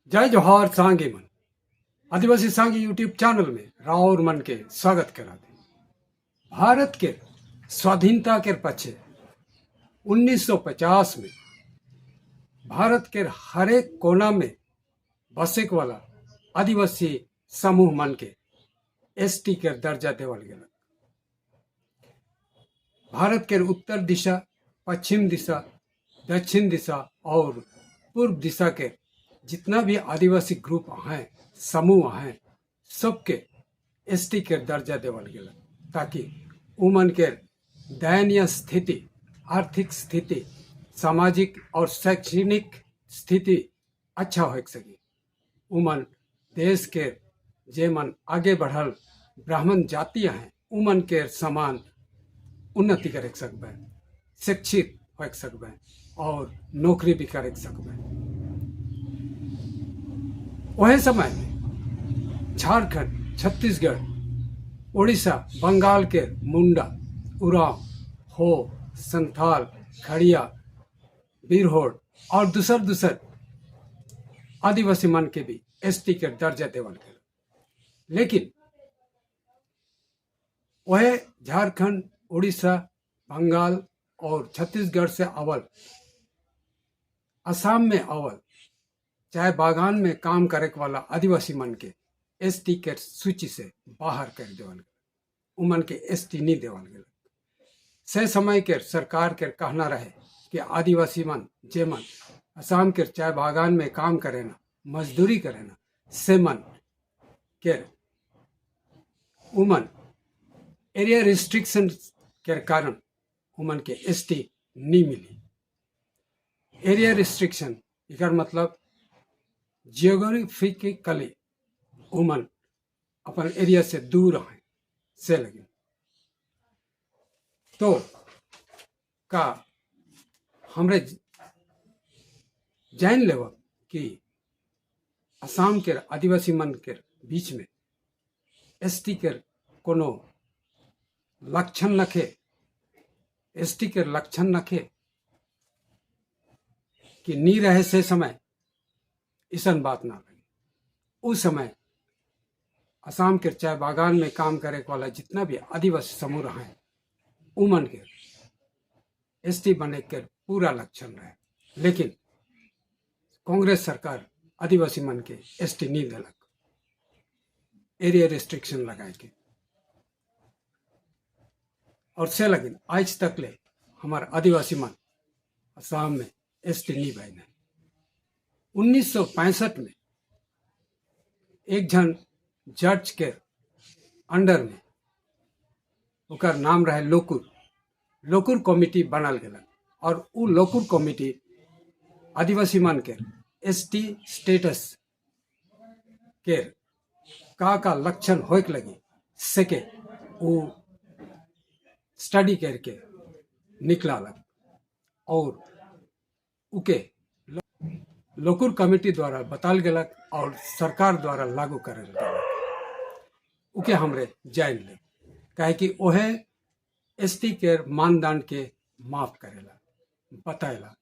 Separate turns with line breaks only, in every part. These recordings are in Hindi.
जय जोहार सांगे मन आदिवासी सांगे यूट्यूब चैनल में राउर मन के स्वागत करा दे। भारत के स्वाधीनता के पछे 1950 में भारत के हरेक कोना में बसेक वाला आदिवासी समूह मन के एसटी के दर्जा देवल गया। भारत के उत्तर दिशा, पश्चिम दिशा, दक्षिण दिशा और पूर्व दिशा के जितना भी आदिवासी ग्रुप हैं, समूह हैं, सबके एसटी के दर्जा देवल गया ताकि उमन के दयनीय स्थिति, आर्थिक स्थिति, सामाजिक और शैक्षणिक स्थिति अच्छा हो सके। उमन देश के जे मन आगे बढ़ल ब्राह्मण जातियां हैं उमन के समान उन्नति कर सकबे, शिक्षित हो सकबे और नौकरी भी कर सकबे। वही समय में झारखंड, छत्तीसगढ़, उड़ीसा, बंगाल के मुंडा, उरांव, हो, संथाल, खड़िया, बीरहोड़ और दूसर आदिवासी मन के भी एसटी के दर्जा देवल गया। लेकिन वह झारखंड, उड़ीसा, बंगाल और छत्तीसगढ़ से अव्वल, असम में अव्वल, चाहे बागान में काम करे वाला आदिवासी मन के एसटी के सूची से बाहर कर देवल गया। उमन के एसटी नहीं देवल गया। से समय के सरकार के कहना रहे कि आदिवासी मन जे मन असम के चाय बागान में काम करे ना, मजदूरी करे ना, से मन के उमन एरिया रिस्ट्रिक्शन के कारण उमन के एसटी नहीं मिली। एरिया रिस्ट्रिक्शन इकर मतलब जियोग्राफिकली उमन अपन एरिया से दूर हैं से लगे। तो का हमरे जान लेव कि असम के आदिवासी मन के बीच में एसटी के कोनो लक्षण नखे, एसटी के लक्षण नखे कि नी रहे से समय इसन बात ना लगे। उस समय असम के चाय बागान में काम करे वाला जितना भी आदिवासी समूह हैं उमन के एसटी बने के पूरा लक्षण रहे। लेकिन कांग्रेस सरकार आदिवासी मन के एसटी नहीं दिलक, एरिया रिस्ट्रिक्शन लगाए के। और से लगिन आज तक ले हमार आदिवासी मन असम में एसटी नहीं बने। 1965 में एक जन जज के अंडर में उकर नाम रहे लोकुर कमिटी बनल गया और उ लोकुर कमिटी आदिवासी मन के एसटी स्टेटस के का लक्षण होक लगी सके वो स्टडी करके निकला लग और उके लोकुर कमिटी द्वारा बताल गलक और सरकार द्वारा लागू करल गलक। उके हमरे जान ले काहे कि ओहे एसटी के मानदंड के माफ करेला, बताएला।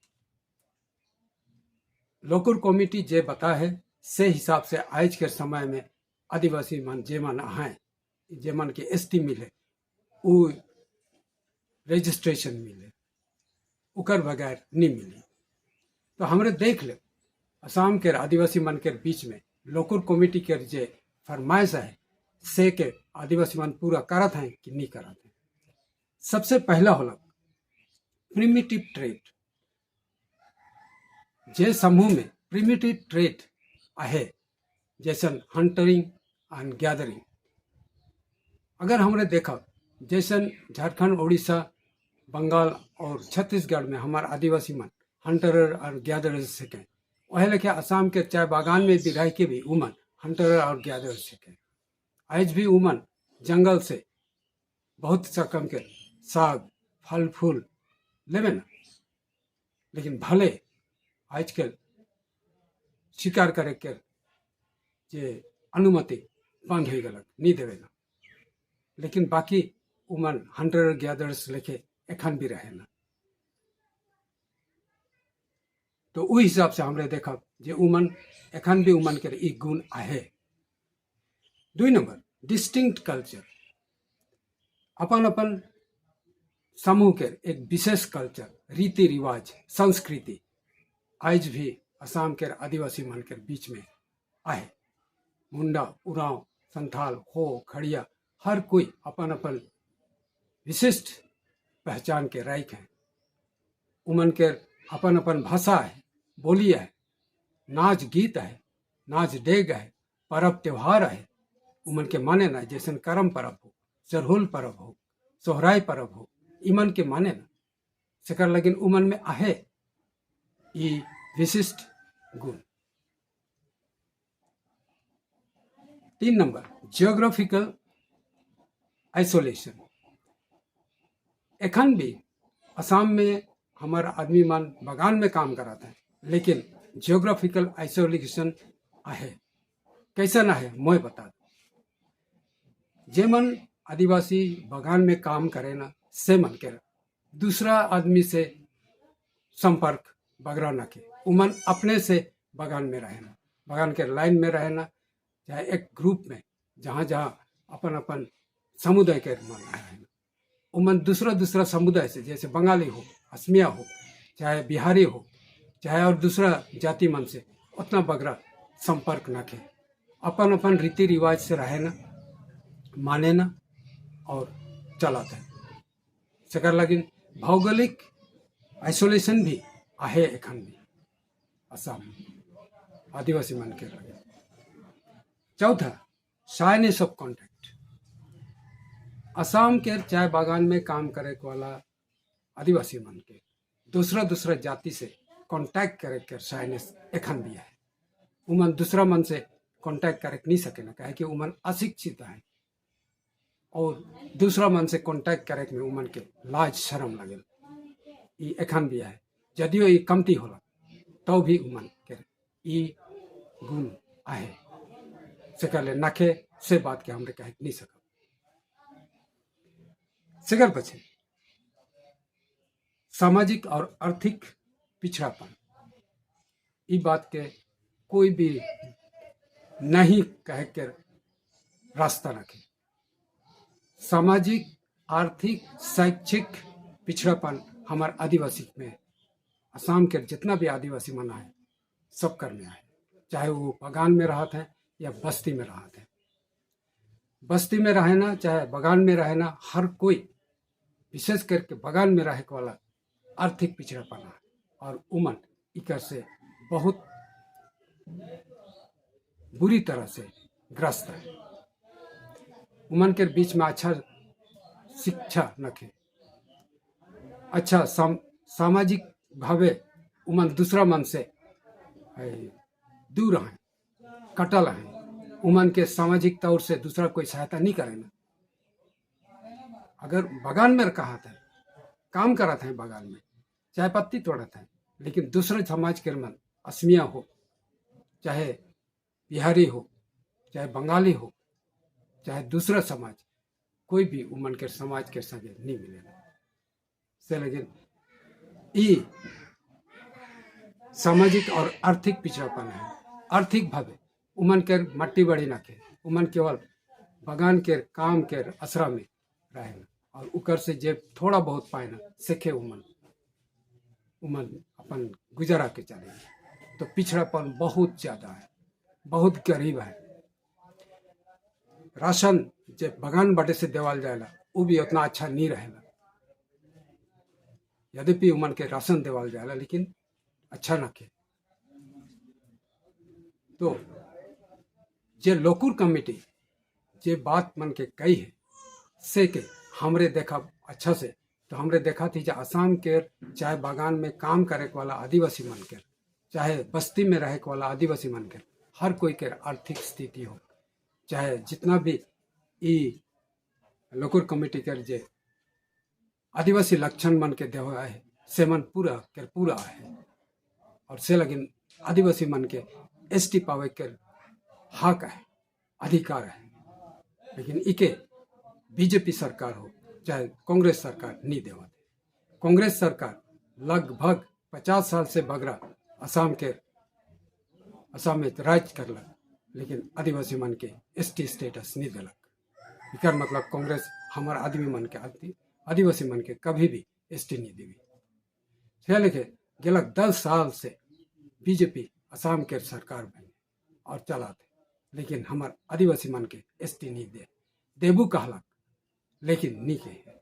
लोकुर कमिटी जे बता है से हिसाब से आज के समय में आदिवासी मन जे मन हैं, जे मन के एसटी मिले उ रजिस्ट्रेशन मिले, उकर बगैर नहीं मिली। तो हमरे देख ले असम के आदिवासी मन के बीच में लोकुर कमिटी के जे फरमाइश है से के आदिवासी मन पूरा करत हैं कि नहीं करत हैं। सबसे पहला होला प्रिमिटिव ट्रेड। जे समूह में प्रिमिटिव ट्रेड आहे जैसन हंटरिंग एंड गैदरिंग, अगर हमरे देखा जैसन झारखंड, उड़ीसा, बंगाल और छत्तीसगढ़ में हमारे आदिवासी मन हंटर और गैदर सके, वह लेके असम के चाय बागान में भी रह के भी उमन हंटर और गैदर सके। आज भी उमन जंगल से बहुत सा कम के साग, फल फूल लेवे ना, लेकिन भले आजकल शिकार करे के जे अनुमति बंद हो गलक, नहीं देवे ना, लेकिन बाकी उमन हंटर गैदर्स लेके एखन भी रहे ना। तो उस हिसाब से हमरे देखा जे उमन एखन भी उमन के ई गुण आहे। 2 नंबर डिस्टिंक्ट कल्चर, अपन अपन समूह के एक विशेष कल्चर, रीति रिवाज, संस्कृति आज भी असम के आदिवासी मन के बीच में आहे। मुंडा, उरांव, संथाल, हो, खड़िया, हर कोई अपन अपन विशिष्ट पहचान के राइक हैं। उमन के अपन अपन भाषा है, बोली है, नाच गीत है, नाच डेग है, परब त्योहार है। उमन के माने ना जैसन करम परब हो, चरहुल परब हो, सोहराय परब हो, इमन के माने ना सेकर लगिन उमन में आहे ई विशिष्ट गुण। 3 नंबर जियोग्राफिकल आइसोलेशन, एखन भी असम में हमार आदमी मन बगान में काम करता है, लेकिन जियोग्राफिकल आइसोलेशन आहे। कैसन आहे मैं बता दूं। जेमन आदिवासी बगान में काम करे ना, से मन के दूसरा आदमी से संपर्क बगरा न के, उमन अपने से बगान में रहना, बगान के लाइन में रहना, चाहे एक ग्रुप में जहाँ जहाँ अपन अपन समुदाय के मन रहना। उमन दूसरा दूसरा समुदाय से, जैसे बंगाली हो, असमिया हो, चाहे बिहारी हो, चाहे और दूसरा जाति मन से उतना बगरा संपर्क न के, अपन अपन रीति रिवाज से रहना, माने ना और चलाते हैं। सेकर लगिन भौगोलिक आइसोलेशन भी आहे एखन भी असम आदिवासी मन के लगे। चौथा शाइनेस ऑफ कॉन्टैक्ट, असम के चाय बागान में काम करे वाला आदिवासी मन के दूसरा दूसरा जाति से कांटेक्ट करे के शाइनेस एखन भी है। उमन दूसरा मन से कांटेक्ट करे नहीं सके ना, कहे कि उमन अशिक्षित है और दूसरा मन से कांटेक्ट करे में उमन के लाज शर्म लगे। ई एखन भी है, यदियो ये कमती होला तो भी उमन के ई गुण आहे। सेकर नखे से बात के हमरे कहे नहीं सकब। सेकर पछे सामाजिक और आर्थिक पिछड़ापन, ई बात के कोई भी नहीं कहे के रास्ता रखे। सामाजिक, आर्थिक, शैक्षिक पिछड़ापन हमारे आदिवासी में, असम के जितना भी आदिवासी मना है सब करने आए, चाहे वो बगान में रहते हैं या बस्ती में रहते हैं। बस्ती में रहना चाहे बगान में रहना, हर कोई विशेष करके बगान में रहे वाला आर्थिक पिछड़ापन है और उमन इकर से बहुत बुरी तरह से ग्रस्त है। उमन के बीच में अच्छा शिक्षा नखे, अच्छा सामाजिक भावे उमन दूसरा मन से दूर हैं, कटल हैं। उमन के सामाजिक तौर से दूसरा कोई सहायता नहीं करे ना। अगर बगान में कहा था, काम करा था बगान में, चाय पत्ती तोड़ा था, लेकिन दूसरे समाज के मन, असमिया हो, चाहे बिहारी हो, चाहे बंगाली हो, चाहे दूसरा समाज, कोई भी उमन के समाज के संगे नहीं मिलेगा से। लेकिन ये सामाजिक और आर्थिक पिछड़ापन है। आर्थिक भावे उमन के मट्टी बड़ी ना के, उमन केवल बगान के काम के असरा में रहे और उकर से जेब थोड़ा बहुत पाए ना सीखे उमन अपन गुजारा के चले। तो पिछड़ापन बहुत ज्यादा है, बहुत गरीब है। राशन जब बगान बाटे से देवाल जाएला वो भी उतना अच्छा नहीं रहेगा। यद्यपि उमन के राशन देवाल जाएला लेकिन अच्छा ना के। तो जे लोकुर कमेटी जे बात मन के कही है से के हमरे देखा अच्छा से, तो हमरे देखा थी जो असम के चाहे बागान में काम करे वाला आदिवासी मन के, चाहे बस्ती में रहे वाला आदिवासी मन के, हर कोई के आर्थिक स्थिति हो, चाहे जितना भी ई लोकुर कमेटी के जे आदिवासी लक्षण मन के देव है से मन पूरा के पूरा है और से लगिन आदिवासी मन के एसटी पावे के हक है, अधिकार है। लेकिन इके बीजेपी सरकार हो चाहे कांग्रेस सरकार नहीं देवत। कांग्रेस सरकार लगभग 50 साल से बगरा असम के असम में राज करलक लेकिन आदिवासी मन के एसटी स्टेटस नहीं दिलक। इकर मतलब कांग्रेस हमार आदमी मन के आदिवासी मन के कभी भी एसटी नहीं देवी। से लेके गेलक 10 साल से बीजेपी असम के सरकार बने और चलाते, लेकिन हमार आदिवासी मन के एसटी नहीं दे देबू कहलक लेकिन नहीं के।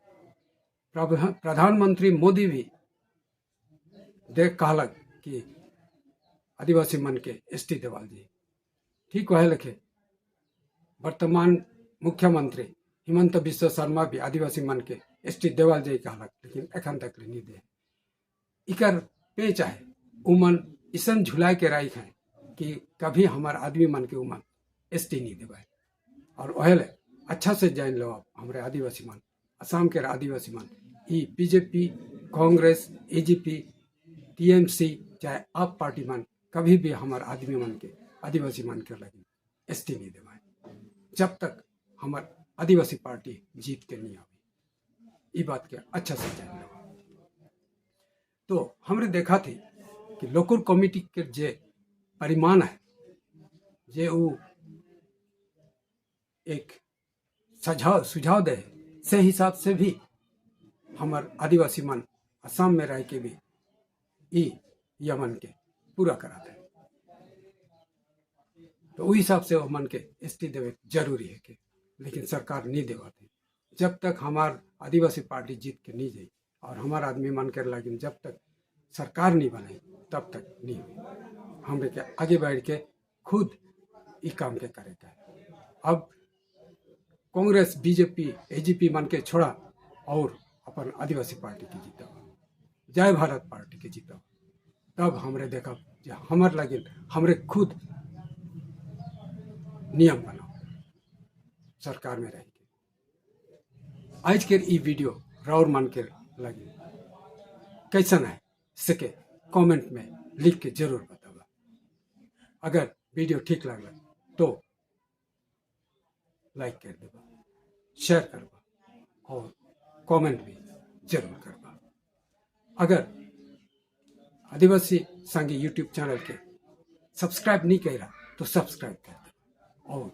प्रधानमंत्री मोदी भी देख कहलक कि आदिवासी मन के एसटी देवाल जी। ठीक वह लिखे वर्तमान मुख्यमंत्री हिमंत बिश्व शर्मा भी आदिवासी मन के एसटी देवाल जी कहलक लेकिन एखन तक नहीं दे। इकर पेच है उमन इसन झुलाए के राइख है कि कभी हमार आदमी मन के उमन एसटी नहीं देवा। और वह अच्छा से जान लो आप हमारे आदिवासी मन असम के आदिवासी मन ई बीजेपी कांग्रेस एजीपी टीएमसी चाहे आप पार्टी मन कभी भी हमार आदमी मन के आदिवासी मन के लगे एसटी नहीं देवाए जब तक हमार आदिवासी पार्टी जीत के नहीं आवे। ये बात के अच्छा से जान लो। तो हमने देखा थी कि लोकल कमिटी के जे परिमाण है जे वो एक सुझाव दे से हिसाब से भी हमार आदिवासी मन असम में रह के भी यमन के पूरा कराते हैं। तो उस हिसाब से वो मन के एसटी देवे जरूरी है कि, लेकिन सरकार नहीं देवाती। जब तक हमार आदिवासी पार्टी जीत के नहीं जाई और हमार आदमी मन के लगे जब तक सरकार नहीं बनाई तब तक नहीं हुई। हमरे के आगे बढ़ के खुद ये काम के करेगा। अब कांग्रेस बीजेपी एजीपी मन के छोड़ा और अपन आदिवासी पार्टी के जीता जय भारत पार्टी के जीता, तब हमरे देखा जो हमार लगे हमरे खुद नियम बनाओ सरकार में रहेंगे। आज के ई वीडियो राउर मन के लगे कैसन है सके कमेंट में लिख के जरूर बतावा। अगर वीडियो ठीक लगला तो लाइक कर देगा, शेयर करवा और कमेंट भी जरूर करवा। अगर आदिवासी संगी यूट्यूब चैनल के सब्सक्राइब नहीं कर रहा तो सब्सक्राइब कर दे और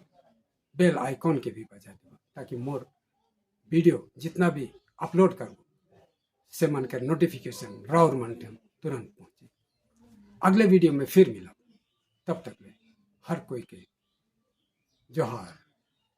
बेल आइकॉन के भी बजा दे ताकि मोर वीडियो जितना भी अपलोड करूँ से मन कर नोटिफिकेशन राउर मन तुरंत पहुँचे। अगले वीडियो में फिर मिला, तब तक में हर कोई के जोहार।